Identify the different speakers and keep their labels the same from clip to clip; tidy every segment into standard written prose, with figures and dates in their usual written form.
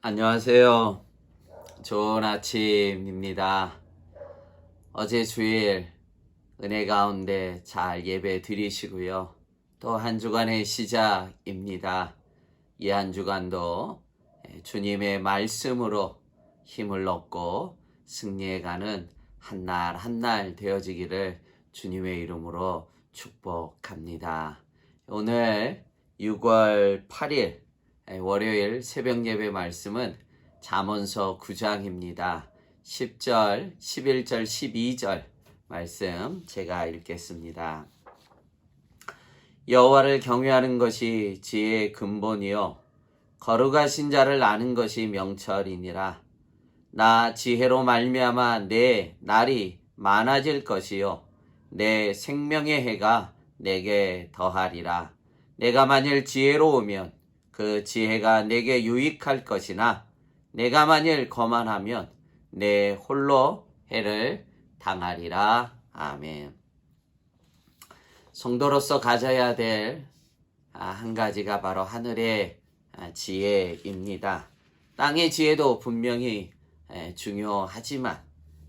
Speaker 1: 안녕하세요. 좋은 아침입니다. 어제 주일 은혜 가운데 잘 예배 드리시고요. 또 한 주간의 시작입니다. 이 한 주간도 주님의 말씀으로 힘을 얻고 승리해가는 한 날 한 날 되어지기를 주님의 이름으로 축복합니다. 오늘 6월 8일 월요일 새벽 예배 말씀은 잠언서 9장입니다. 10절, 11절, 12절 말씀 제가 읽겠습니다. 여호와를 경외하는 것이 지혜의 근본이요 거룩하신 자를 아는 것이 명철이니라. 나 지혜로 말미암아 내 날이 많아질 것이요 내 생명의 해가 내게 더하리라. 내가 만일 지혜로우면 그 지혜가 내게 유익할 것이나 내가 만일 거만하면 내 홀로 해를 당하리라. 아멘. 성도로서 가져야 될 한 가지가 바로 하늘의 지혜입니다. 땅의 지혜도 분명히 중요하지만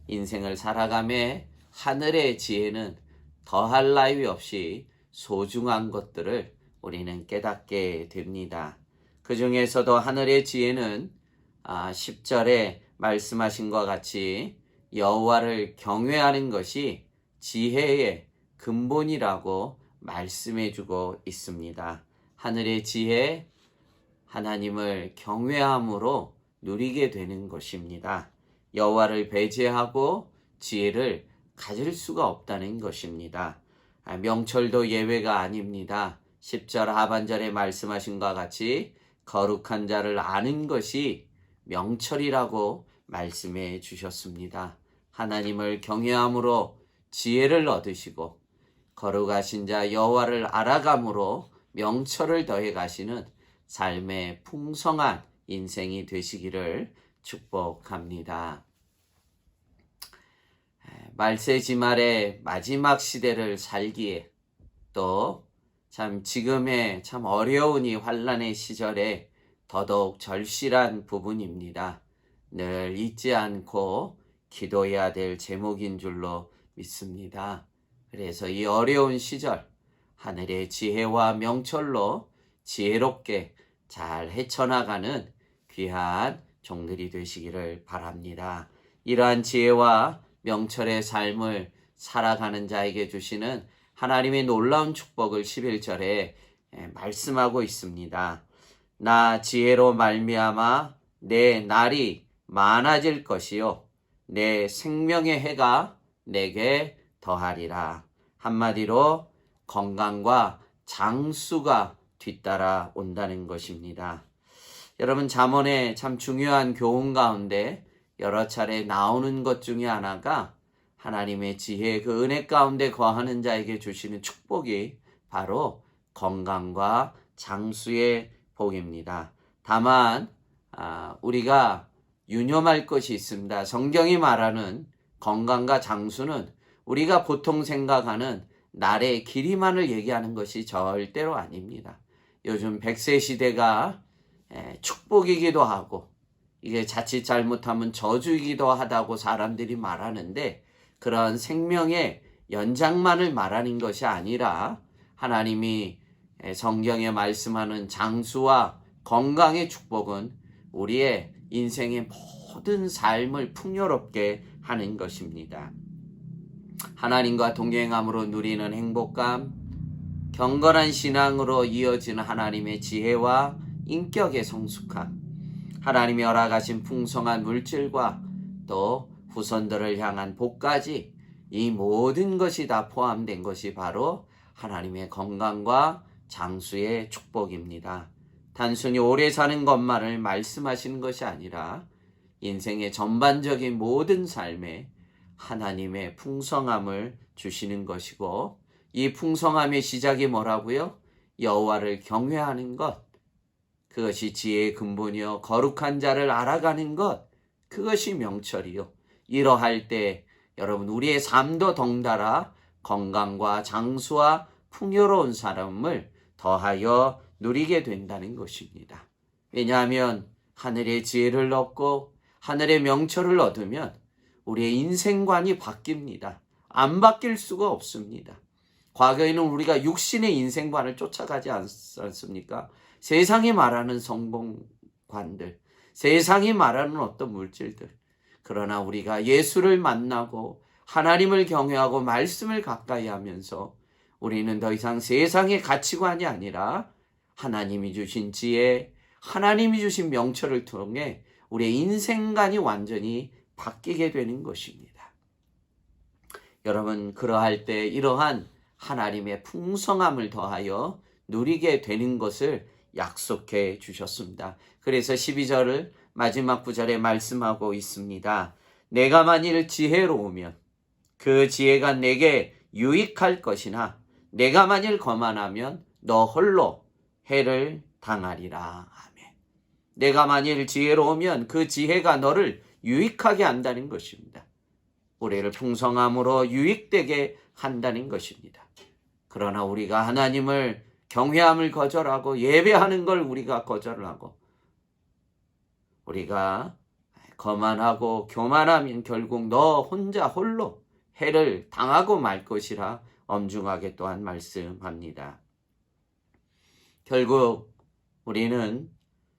Speaker 1: 인생을 살아가며 하늘의 지혜는 더할 나위 없이 소중한 것들을 우리는 깨닫게 됩니다. 그 중에서도 하늘의 지혜는 10절에 말씀하신 것과 같이 여호와를 경외하는 것이 지혜의 근본이라고 말씀해주고 있습니다. 하늘의 지혜, 하나님을 경외함으로 누리게 되는 것입니다. 여호와를 배제하고 지혜를 가질 수가 없다는 것입니다. 명철도 예외가 아닙니다. 10절 하반절에 말씀하신 것과 같이 거룩한 자를 아는 것이 명철이라고 말씀해 주셨습니다. 하나님을 경외함으로 지혜를 얻으시고 거룩하신 자 여호와를 알아감으로 명철을 더해 가시는 삶의 풍성한 인생이 되시기를 축복합니다. 말세지말의 마지막 시대를 살기에 또 참 지금의 참 어려운 이 환난의 시절에 더더욱 절실한 부분입니다. 늘 잊지 않고 기도해야 될 제목인 줄로 믿습니다. 그래서 이 어려운 시절 하늘의 지혜와 명철로 지혜롭게 잘 헤쳐나가는 귀한 종들이 되시기를 바랍니다. 이러한 지혜와 명철의 삶을 살아가는 자에게 주시는 하나님의 놀라운 축복을 11절에 말씀하고 있습니다. 나 지혜로 말미암아 내 날이 많아질 것이요 내 생명의 해가 내게 더하리라. 한마디로 건강과 장수가 뒤따라 온다는 것입니다. 여러분, 잠언의 참 중요한 교훈 가운데 여러 차례 나오는 것 중에 하나가 하나님의 지혜, 그 은혜 가운데 거하는 자에게 주시는 축복이 바로 건강과 장수의 복입니다. 다만 우리가 유념할 것이 있습니다. 성경이 말하는 건강과 장수는 우리가 보통 생각하는 날의 길이만을 얘기하는 것이 절대로 아닙니다. 요즘 100세 시대가 축복이기도 하고 이게 자칫 잘못하면 저주이기도 하다고 사람들이 말하는데 그런 생명의 연장만을 말하는 것이 아니라 하나님이 성경에 말씀하는 장수와 건강의 축복은 우리의 인생의 모든 삶을 풍요롭게 하는 것입니다. 하나님과 동행함으로 누리는 행복감, 경건한 신앙으로 이어지는 하나님의 지혜와 인격의 성숙함, 하나님이 허락하신 풍성한 물질과 또 후손들을 향한 복까지 이 모든 것이 다 포함된 것이 바로 하나님의 건강과 장수의 축복입니다. 단순히 오래 사는 것만을 말씀하시는 것이 아니라 인생의 전반적인 모든 삶에 하나님의 풍성함을 주시는 것이고 이 풍성함의 시작이 뭐라고요? 여호와를 경외하는 것, 그것이 지혜의 근본이요 거룩한 자를 알아가는 것, 그것이 명철이요. 이러할 때 여러분 우리의 삶도 덩달아 건강과 장수와 풍요로운 삶을 더하여 누리게 된다는 것입니다. 왜냐하면 하늘의 지혜를 얻고 하늘의 명철을 얻으면 우리의 인생관이 바뀝니다. 안 바뀔 수가 없습니다. 과거에는 우리가 육신의 인생관을 쫓아가지 않습니까? 세상이 말하는 성공관들, 세상이 말하는 어떤 물질들. 그러나 우리가 예수를 만나고 하나님을 경외하고 말씀을 가까이 하면서 우리는 더 이상 세상의 가치관이 아니라 하나님이 주신 지혜, 하나님이 주신 명철을 통해 우리의 인생관이 완전히 바뀌게 되는 것입니다. 여러분, 그러할 때 이러한 하나님의 풍성함을 더하여 누리게 되는 것을 약속해 주셨습니다. 그래서 12절을 마지막 구절에 말씀하고 있습니다. 내가 만일 지혜로우면 그 지혜가 내게 유익할 것이나 내가 만일 거만하면 너 홀로 해를 당하리라. 아멘. 내가 만일 지혜로우면 그 지혜가 너를 유익하게 한다는 것입니다. 우리를 풍성함으로 유익되게 한다는 것입니다. 그러나 우리가 하나님을 경외함을 거절하고 예배하는 걸 우리가 거절을 하고 우리가 거만하고 교만하면 결국 너 혼자 홀로 해를 당하고 말 것이라 엄중하게 또한 말씀합니다. 결국 우리는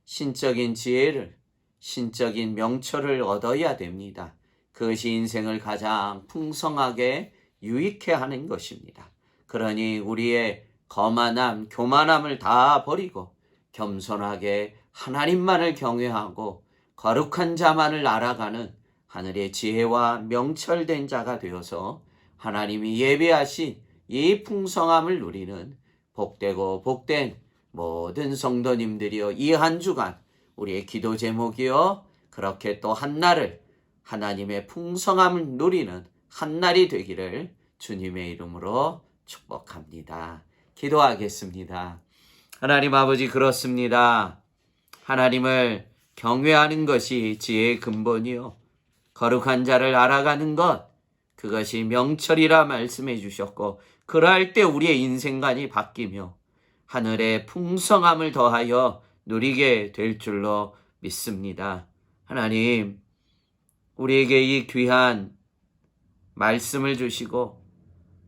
Speaker 1: 신적인 지혜를, 신적인 명철을 얻어야 됩니다. 그것이 인생을 가장 풍성하게 유익해 하는 것입니다. 그러니 우리의 거만함, 교만함을 다 버리고 겸손하게 하나님만을 경외하고 거룩한 자만을 알아가는 하늘의 지혜와 명철된 자가 되어서 하나님이 예배하신 이 풍성함을 누리는 복되고 복된 모든 성도님들이여, 이 한 주간 우리의 기도 제목이요, 그렇게 또 한날을 하나님의 풍성함을 누리는 한날이 되기를 주님의 이름으로 축복합니다. 기도하겠습니다. 하나님 아버지, 그렇습니다. 하나님을 경외하는 것이 지혜의 근본이요, 거룩한 자를 알아가는 것, 그것이 명철이라 말씀해 주셨고, 그러할 때 우리의 인생관이 바뀌며 하늘의 풍성함을 더하여 누리게 될 줄로 믿습니다. 하나님, 우리에게 이 귀한 말씀을 주시고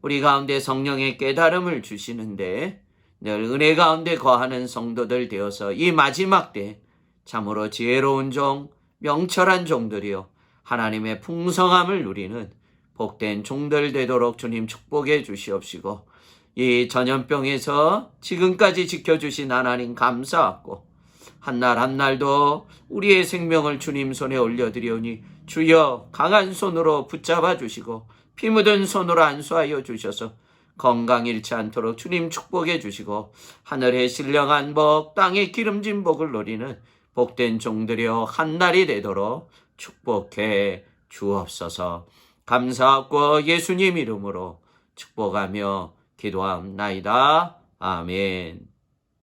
Speaker 1: 우리 가운데 성령의 깨달음을 주시는데 늘 은혜 가운데 거하는 성도들 되어서 이 마지막 때 참으로 지혜로운 종, 명철한 종들이요, 하나님의 풍성함을 누리는 복된 종들 되도록 주님 축복해 주시옵시고, 이 전염병에서 지금까지 지켜주신 하나님 감사하고, 한날 한날도 우리의 생명을 주님 손에 올려드리오니 주여 강한 손으로 붙잡아 주시고 피 묻은 손으로 안수하여 주셔서 건강 잃지 않도록 주님 축복해 주시고, 하늘의 신령한 복, 땅의 기름진 복을 누리는 복된 종들이여 한날이 되도록 축복해 주옵소서. 감사하고 예수님 이름으로 축복하며 기도합나이다. 아멘.